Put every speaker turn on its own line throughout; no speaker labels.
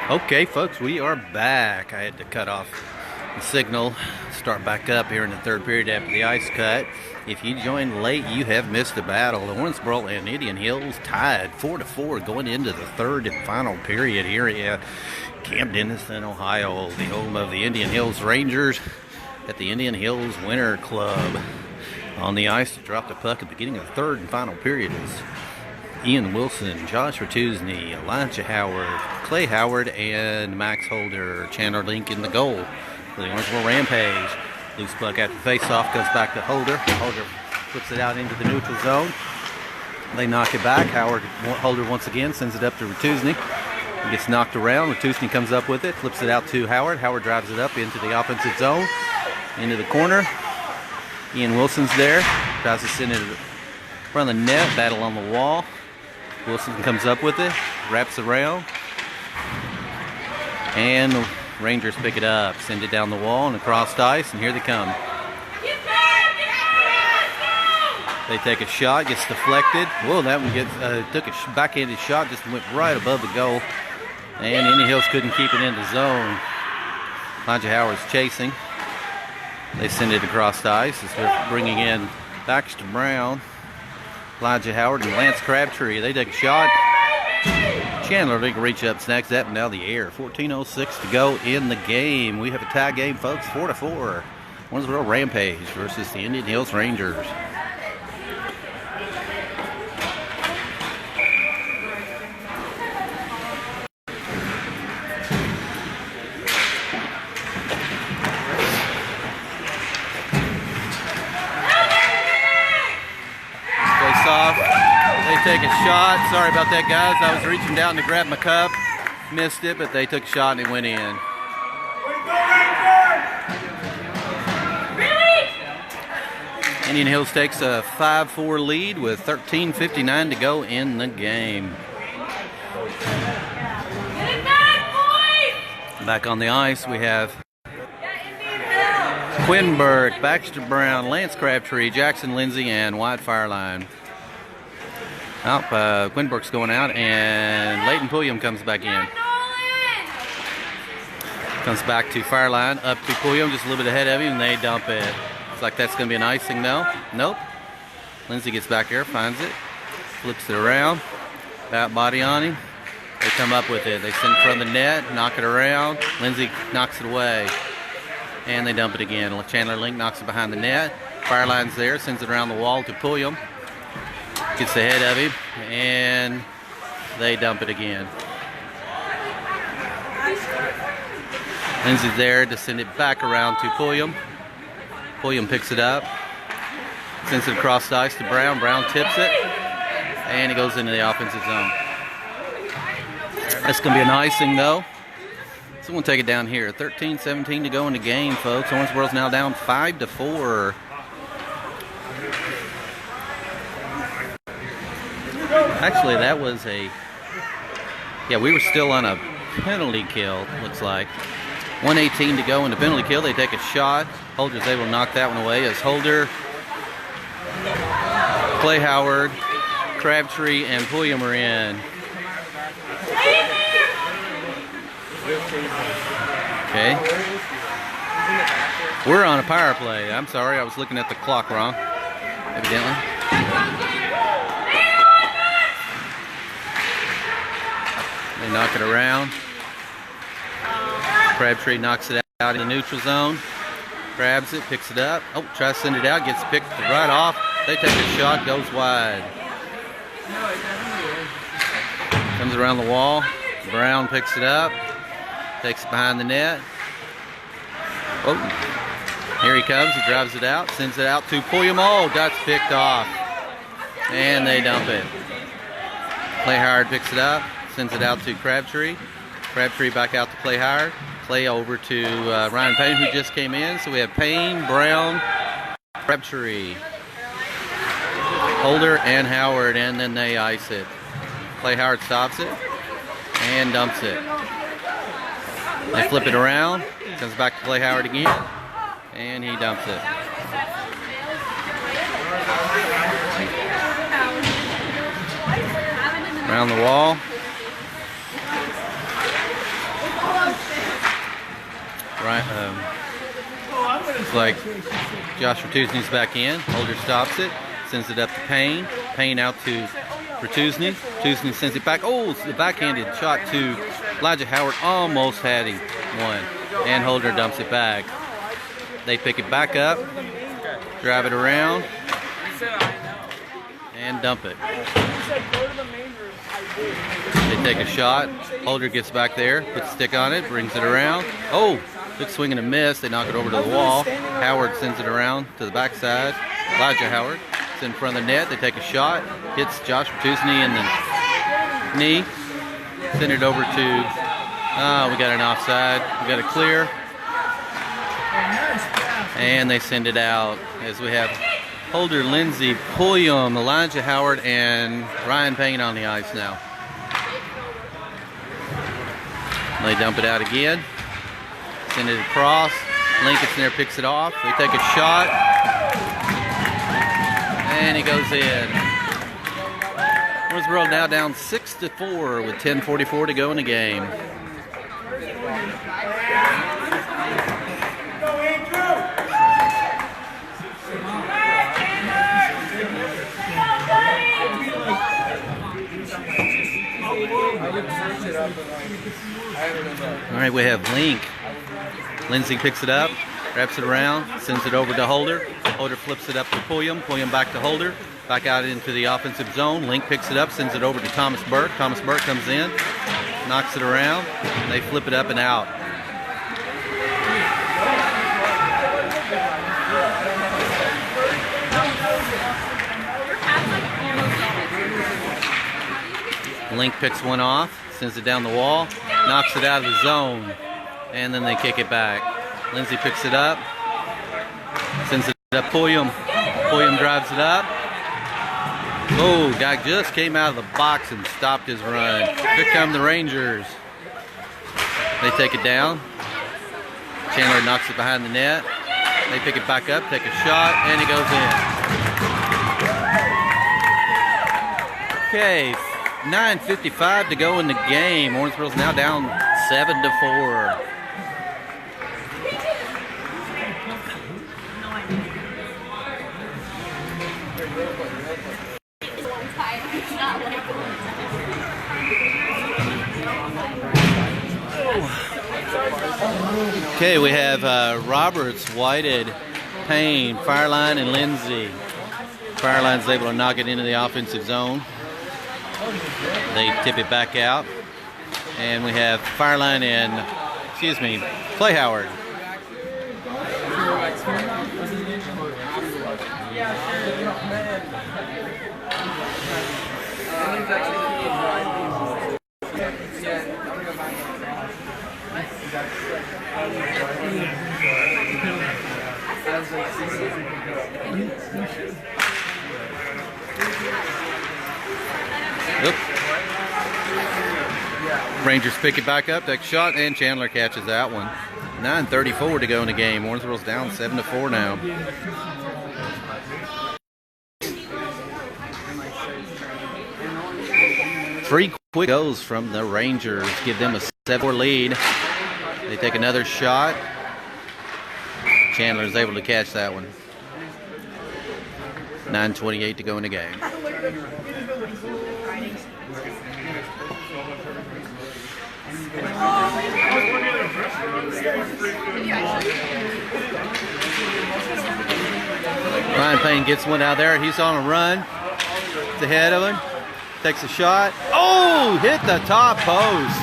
Okay, folks, we are back. I had to cut off the signal, start back up here in the third period after the ice cut. If you joined late, you have missed the battle. Owensboro and Indian Hills tied 4-4 going into the third and final period here at Camp Dennison, Ohio, the home of the Indian Hills Rangers at the Indian Hills Winter Club. On the ice to drop the puck at the beginning of the third and final period is Ian Wilson, Josh Ratuszny, Elijah Howard, Clay Howard, and Max Holder. Chandler Link in the goal for the Owensboro Rampage. Loose puck after face-off goes back to Holder. Holder flips it out into the neutral zone. They knock it back. Holder once again sends it up to Ratuszny. It gets knocked around. Ratuszny comes up with it, flips it out to Howard. Howard drives it up into the offensive zone, into the corner. Ian Wilson's there. Tries to send it in front of the net. Battle on the wall. Wilson comes up with it, wraps around, and the Rangers pick it up, send it down the wall and across ice, and here they come. They take a shot, gets deflected. Whoa, that one took a backhanded shot, just went right above the goal, and Indian Hills couldn't keep it in the zone. Elijah Howard's chasing. They send it across ice as they're bringing in Baxter Brown, Elijah Howard, and Lance Crabtree. They take a shot. Chandler Link reach up, snacks that one down the air. 14:06 to go in the game. We have a tie game, folks, 4-4. Owensboro Rampage versus the Indian Hills Rangers. They take a shot. Sorry about that, guys. I was reaching down to grab my cup. Missed it, but they took a shot and it went in. Indian Hills takes a 5-4 lead with 13:59 to go in the game. Back on the ice, we have Quinn Burke, Baxter Brown, Lance Crabtree, Jackson Lindsay, and Wyatt Fireline. Quinn Burke's going out, and Leighton Pulliam comes back in. Comes back to Fireline, up to Pulliam, just a little bit ahead of him, and they dump it. Looks like that's going to be an icing, though. Nope. Lindsay gets back there, finds it, flips it around, bat body on him. They come up with it. They send it from the net, knock it around. Lindsay knocks it away, and they dump it again. Chandler Link knocks it behind the net. Fireline's there, sends it around the wall to Pulliam. Gets ahead of him, and they dump it again. Lindsay's there to send it back around to Pulliam. Pulliam picks it up, sends it across the ice to Brown. Brown tips it, and it goes into the offensive zone. That's going to be an icing, though. Someone take it down here. 13:17 to go in the game, folks. Owensboro's now down 5-4. Actually, that was we were still on a penalty kill, looks like. 1:18 to go in the penalty kill. They take a shot. Holder's able to knock that one away as Holder, Clay Howard, Crabtree, and Pulliam are in. Okay. We're on a power play. I'm sorry, I was looking at the clock wrong, evidently. They knock it around. Crabtree knocks it out in the neutral zone. Grabs it, picks it up. Oh, tries to send it out, gets picked right off. They take a shot, goes wide. Comes around the wall. Brown picks it up. Takes it behind the net. Oh, here he comes. He drives it out, sends it out to Pulliam. Oh, that's picked off. And they dump it. Clay Howard picks it up. Sends it out to Crabtree. Crabtree back out to Clay Howard. Clay over to Ryan Payne, who just came in. So we have Payne, Brown, Crabtree, Holder, and Howard, and then they ice it. Clay Howard stops it and dumps it. They flip it around. Comes back to Clay Howard again, and he dumps it. Around the wall. Right, looks like Josh Bertuzni's back in. Holder stops it, sends it up to Payne. Payne out to Bertuzni. Bertuzni sends it back. Oh, it's the backhanded shot to Elijah Howard. Almost had him one. And Holder dumps it back. They pick it back up, drive it around, and dump it. They take a shot. Holder gets back there, puts a stick on it, brings it around. Oh, good swing and a miss. They knock it over to the wall. Howard sends it around to the backside. Elijah Howard. It's in front of the net. They take a shot. Hits Josh Bertuzni in the knee. Send it over to, we got an offside. We got a clear. And they send it out as we have Holder, Lindsey, Pulliam, Elijah Howard, and Ryan Payne on the ice now. They dump it out again. Send it across. Lincoln's there, picks it off. They take a shot. And he goes in. Owensboro now down 6-4 with 10:44 to go in the game. All right, we have Link. Lindsey picks it up, wraps it around, sends it over to Holder. Holder flips it up to Pulliam. Pulliam back to Holder. Back out into the offensive zone. Link picks it up, sends it over to Thomas Burke. Thomas Burke comes in, knocks it around. They flip it up and out. Link picks one off, sends it down the wall, knocks it out of the zone, and then they kick it back. Lindsey picks it up, sends it up Pulliam. Pulliam drives it up. Oh, guy just came out of the box and stopped his run. Here come the Rangers. They take it down. Chandler knocks it behind the net. They pick it back up, take a shot, and it goes in. Okay, 9:55 to go in the game. Owensboro's now down 7-4. Okay, we have Roberts, Whited, Payne, Fireline, and Lindsey. Fireline's able to knock it into the offensive zone. They tip it back out. And we have Fireline and, Clay Howard. Oops. Rangers pick it back up, take a shot, and Chandler catches that one. 9:34 to go in the game. Owensboro's down 7-4 now. Three quick goals from the Rangers give them a 7-4 lead. They take another shot. Chandler's able to catch that one. 9:28 to go in the game. Ryan Payne gets one out there. He's on a run. It's ahead of him. Takes a shot. Oh, hit the top post.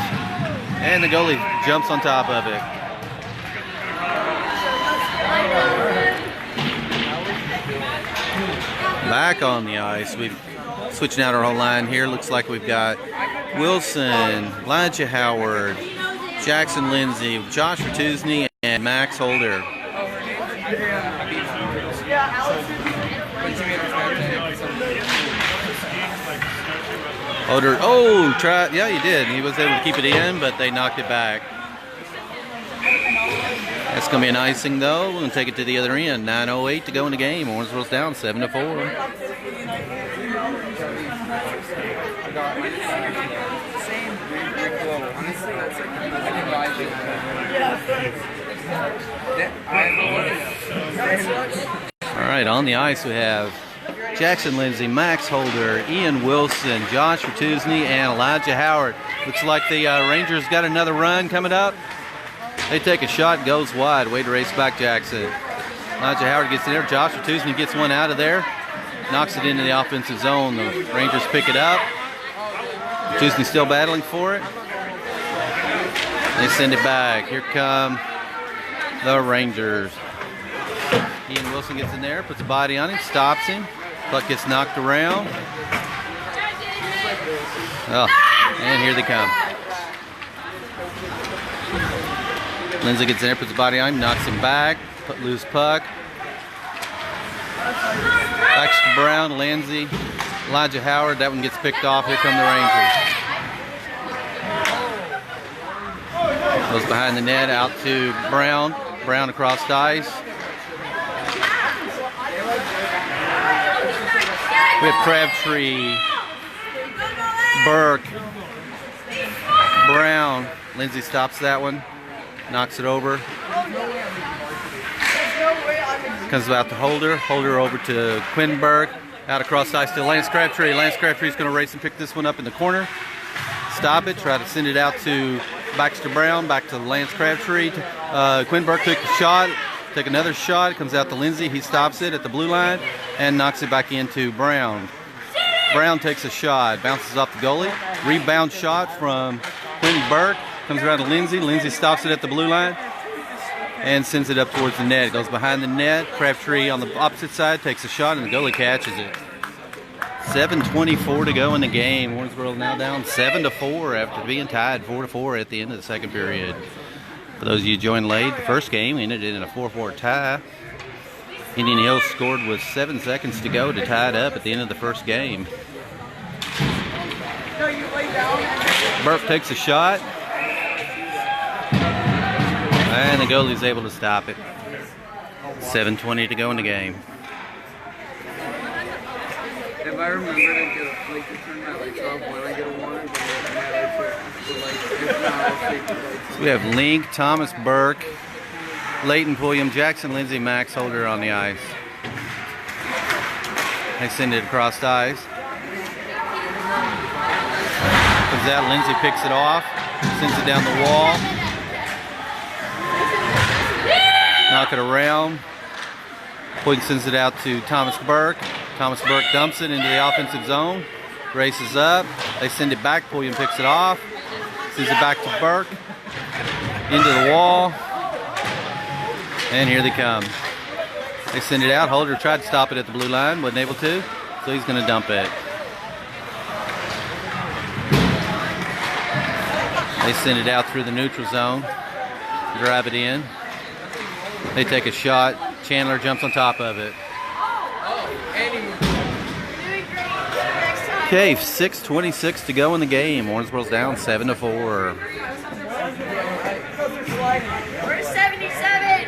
And the goalie jumps on top of it. Back on the ice. We've switching out our whole line here. Looks like we've got Wilson, Elijah Howard, Jackson Lindsey, Josh Bertuzni, and Max Holder. Holder, yeah, he did. He was able to keep it in, but they knocked it back. That's going to be an icing, though. We're going to take it to the other end. 9:08 to go in the game. Owensboro's down 7-4. All right, on the ice we have Jackson Lindsay, Max Holder, Ian Wilson, Josh Ratusny, and Elijah Howard. Looks like the Rangers got another run coming up. They take a shot, goes wide. Way to race back Jackson. Elijah Howard gets in there. Josh Ratusny gets one out of there. Knocks it into the offensive zone. The Rangers pick it up. Ratusny still battling for it. They send it back. Here come the Rangers. Ian Wilson gets in there, puts a body on him, stops him. Puck gets knocked around. Oh, and here they come. Lindsay gets in there, puts a body on him, knocks him back, loose puck. Backs to Brown, Lindsay, Elijah Howard. That one gets picked off. Here come the Rangers. Goes behind the net, out to Brown. Brown across the ice. We have Crabtree, Burke, Brown. Lindsay stops that one, knocks it over. Comes out to Holder. Holder over to Quinberg. Out across the ice to Lance Crabtree. Lance Crabtree's going to race and pick this one up in the corner. Stop it. Try to send it out to Baxter Brown. Back to Lance Crabtree. Quinberg took a shot. Take another shot. It comes out to Lindsay. He stops it at the blue line and knocks it back into Brown. Brown takes a shot. Bounces off the goalie. Rebound shot from Quinberg. Comes around to Lindsay. Lindsay stops it at the blue line and sends it up towards the net. It goes behind the net. Crabtree on the opposite side takes a shot, and the goalie catches it. 7:24 to go in the game. Owensboro now down 7-4 after being tied 4-4 at the end of the second period. For those of you who joined late, the first game ended in a 4-4 tie. Indian Hills scored with 7 seconds to go to tie it up at the end of the first game. Burke takes a shot. And the goalie's able to stop it. 7:20 to go in the game.
If I remember, they get like to turn that lights off when I get a warning,
So we have Link, Thomas Burke, Leighton Pulliam, Jackson Lindsay, Max Holder on the ice. They send it across the ice. Comes out, Lindsay picks it off, sends it down the wall. Knock it around. Pulliam sends it out to Thomas Burke. Thomas Burke dumps it into the offensive zone. Races up. They send it back. Pulliam picks it off. Sends it back to Burke. Into the wall. And here they come. They send it out. Holder tried to stop it at the blue line. Wasn't able to. So he's going to dump it. They send it out through the neutral zone. Drive it in. They take a shot. Chandler jumps on top of it. Okay, 6:26 to go in the game. Owensboro's down 7-4.
Where's 77?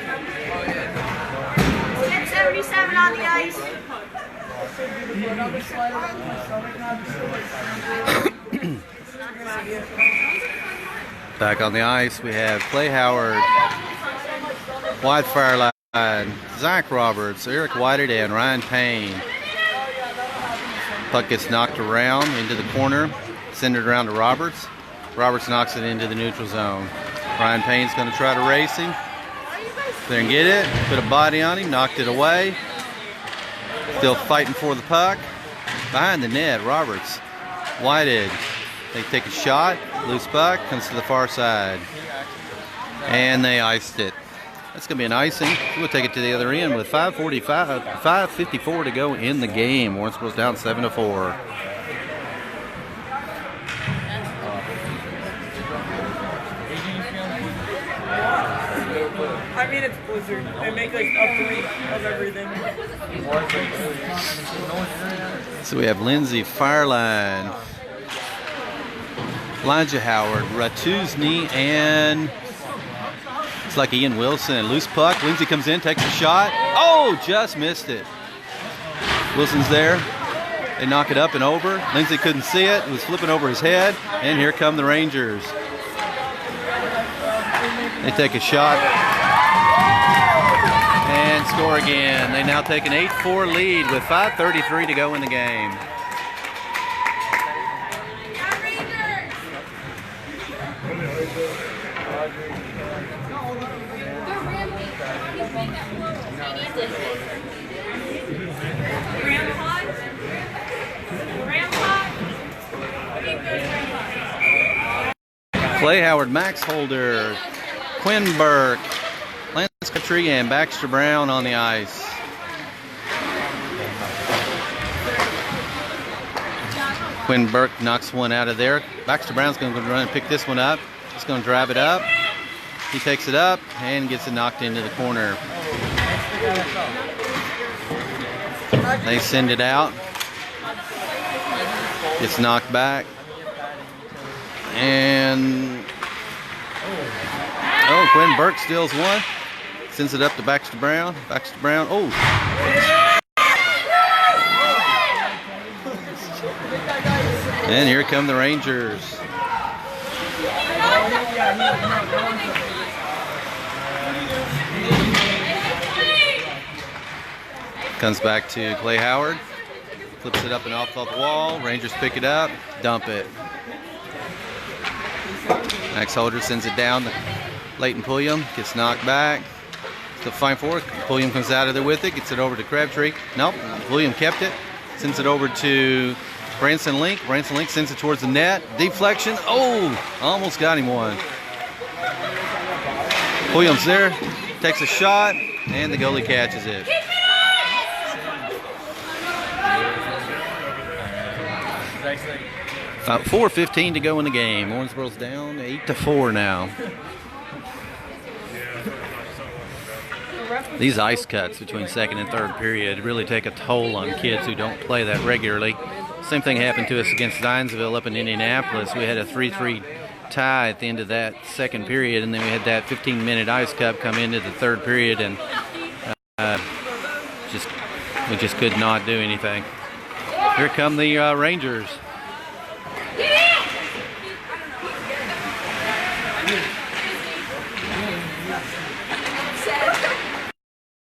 77 on the ice.
Back on the ice, we have Clay Howard, Wide Fire Line, Zach Roberts, Eric Whited, and Ryan Payne. Puck gets knocked around into the corner, send it around to Roberts. Roberts knocks it into the neutral zone. Ryan Payne's going to try to race him. There and get it, put a body on him, knocked it away. Still fighting for the puck. Behind the net, Roberts, Whited. They take a shot, loose puck, comes to the far side. And they iced it. That's going to be an icing. We'll take it to the other end with 5:54 to go in the game. Owensboro's down 7-4.
I mean, it's Blizzard. They make like a 3 of everything.
So we have Lindsay, Fireline, Elijah Howard, Ratusny, and it's like Ian Wilson. Loose puck. Lindsay comes in, takes a shot. Oh, just missed it. Wilson's there. They knock it up and over. Lindsay couldn't see it. It was flipping over his head. And here come the Rangers. They take a shot. and score again. They now take an 8-4 lead with 5:33 to go in the game. Clay Howard, Max Holder, Quinn Burke, Lance Country, and Baxter Brown on the ice. Quinn Burke knocks one out of there. Baxter Brown's going to run and pick this one up. He's going to drive it up. He takes it up and gets it knocked into the corner. They send it out. Gets knocked back. And Quinn Burke steals one. Sends it up to Baxter Brown. Baxter Brown. Oh. And here come the Rangers. Comes back to Clay Howard. Flips it up and off the wall. Rangers pick it up. Dump it. Max Holder sends it down to Leighton Pulliam. Gets knocked back. Still fine for it. Pulliam comes out of there with it. Gets it over to Crabtree. Nope. Pulliam kept it. Sends it over to Branson Link. Branson Link sends it towards the net. Deflection. Oh! Almost got him one. Pulliam's there. Takes a shot. And the goalie catches it. 4:15 to go in the game. Owensboro's down 8-4 now. These ice cuts between second and third period really take a toll on kids who don't play that regularly. Same thing happened to us against Zionsville up in Indianapolis. We had a 3-3 tie at the end of that second period, and then we had that 15-minute ice cut come into the third period, and we just could not do anything. Here come the Rangers.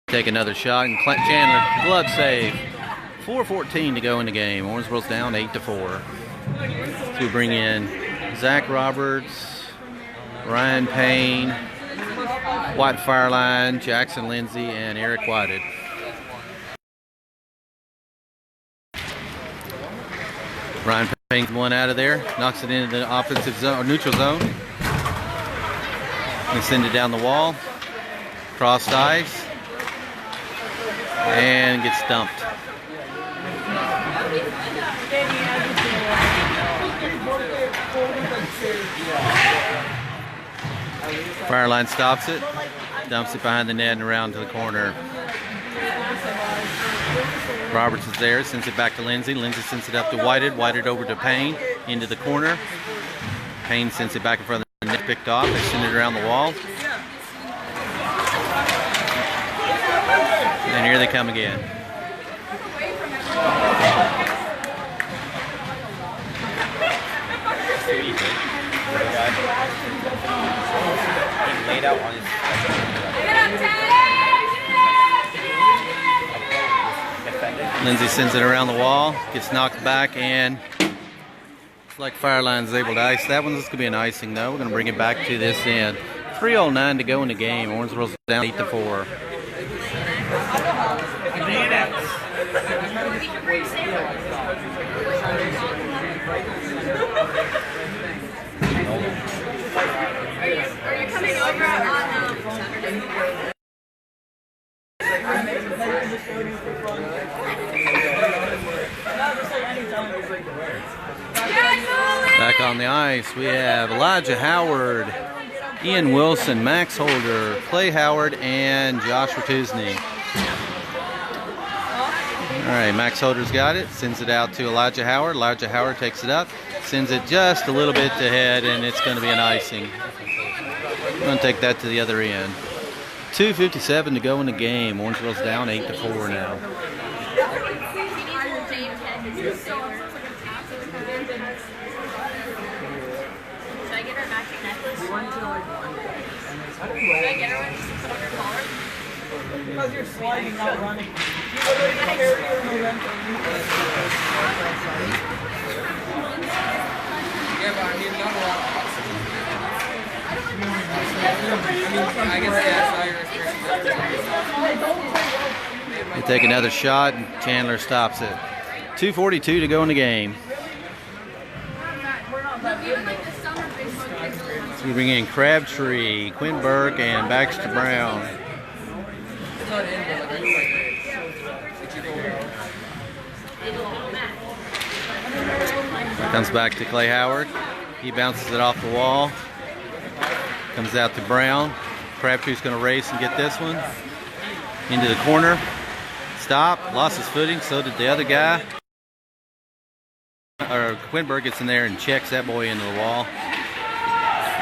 Take another shot, and Chandler glove save. 4:14 to go in the game. Owensboro's down 8-4. So we bring in Zach Roberts, Ryan Payne, White Fireline, Jackson Lindsay, and Eric Whited. Ryan Payne one out of there, knocks it into the offensive zone or neutral zone. They send it down the wall, crossed ice, and gets dumped. Fireline stops it, dumps it behind the net and around to the corner. Roberts is there, sends it back to Lindsay. Lindsay sends it up to Whited. Whited over to Payne, into the corner. Payne sends it back in front of the net, picked off. They send it around the wall. And here they come again.
Laid out on his
Lindsay sends it around the wall, gets knocked back, and it's like Fireline's able to ice that one. This could be an icing though. We're going to bring it back to this end. 3:09 to go in the game. Owensboro's down 8-4.
Are you coming over on Saturday?
Back on the ice, we have Elijah Howard, Ian Wilson, Max Holder, Clay Howard, and Josh Ratusny. All right, Max Holder's got it, sends it out to Elijah Howard. Elijah Howard takes it up, sends it just a little bit ahead, and it's going to be an icing. I'm going to take that to the other end. 2:57 to go in the game. Owensboro's down 8-4 now.
Because you're sliding, not running. You literally carry your momentum.
Yeah, but I mean, not a lot of oxygen. I guess, yeah,
They take another shot, and Chandler stops it. 2:42 to go in the game. So we bring in Crabtree, Quinn Burke, and Baxter Brown.
it's not in, but like,
Comes back to Clay Howard. He bounces it off the wall. Comes out to Brown. Crabtree's going to race and get this one. Into the corner. Stop. Lost his footing. So did the other guy. Quinberg gets in there and checks that boy into the wall.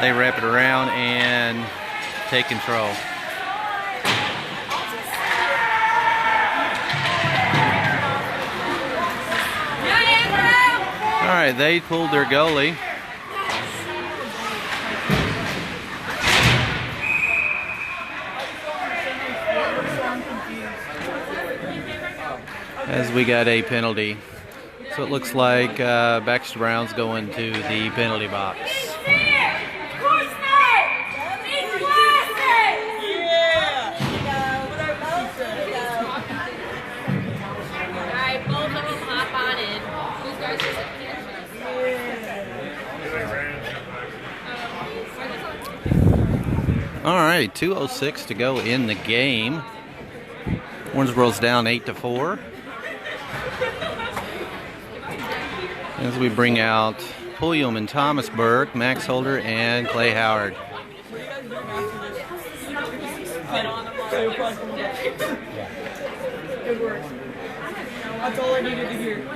They wrap it around and take control. All right, they pulled their goalie. As we got a penalty. So it looks like Baxter Brown's going to the penalty box. All right, 2:06 to go in the game. Owensboro's down 8-4. As we bring out Pulliam and Thomas Burke, Max Holder, and Clay Howard.
That's all I needed to hear.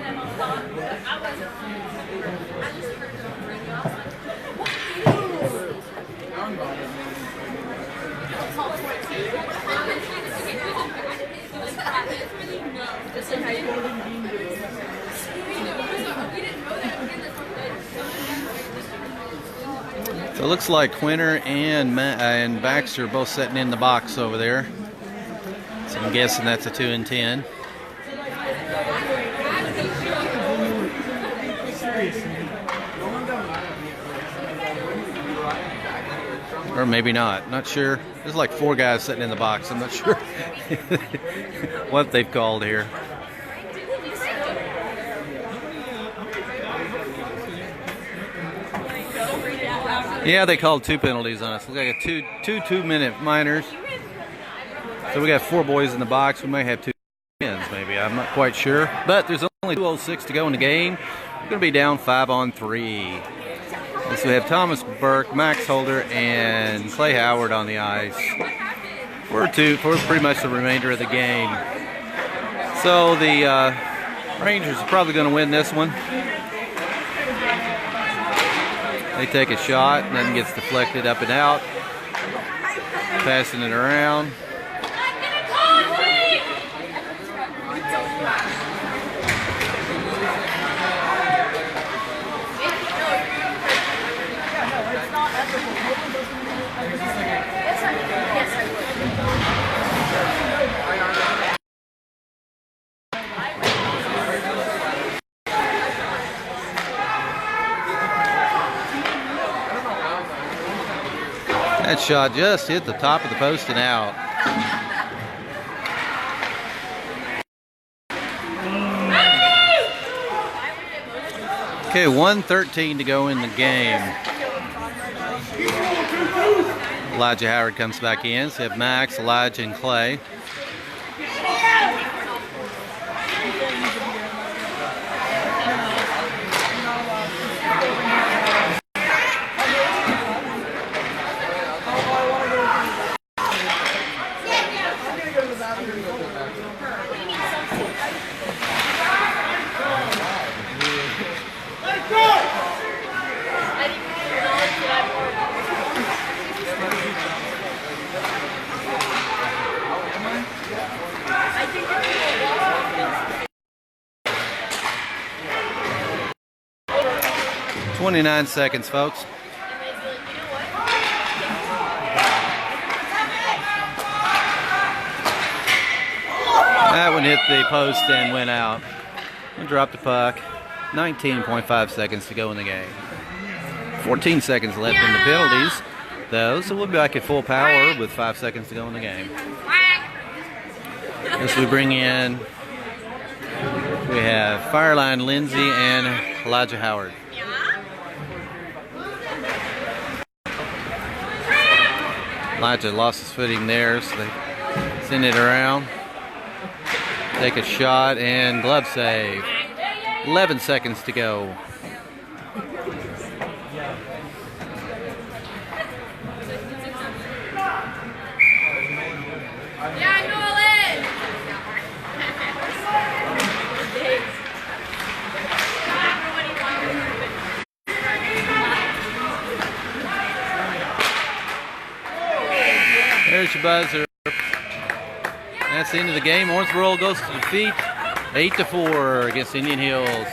So it looks like Quinter and Baxter are both sitting in the box over there. So I'm guessing that's a 2-10. Or maybe not. Not sure. There's like 4 guys sitting in the box. I'm not sure what they've called here. Yeah, they called 2 penalties on us. Looks like a two 2-minute minors. So we got 4 boys in the box. We may have 2 ends, maybe. I'm not quite sure. But there's only 2:06 to go in the game. We're going to be down 5-on-3. So we have Thomas Burke, Max Holder, and Clay Howard on the ice for pretty much the remainder of the game. So the Rangers are probably going to win this one. They take a shot, and then gets deflected up and out, passing it around. That shot just hit the top of the post and out. Okay, 1:13 to go in the game. Elijah Howard comes back in. So we have Max, Elijah, and Clay. "29 seconds, folks." That one hit the post and went out. And dropped the puck. 19.5 seconds to go in the game. 14 seconds left in the penalties, though, so we'll be back at full power with 5 seconds to go in the game. As we bring in, we have Fireline Lindsay and Elijah Howard. Elijah lost his footing there, so they send it around. Take a shot and glove save. 11 seconds to go. There's your buzzer. That's the end of the game. Owensboro goes to defeat 8-4 against Indian Hills.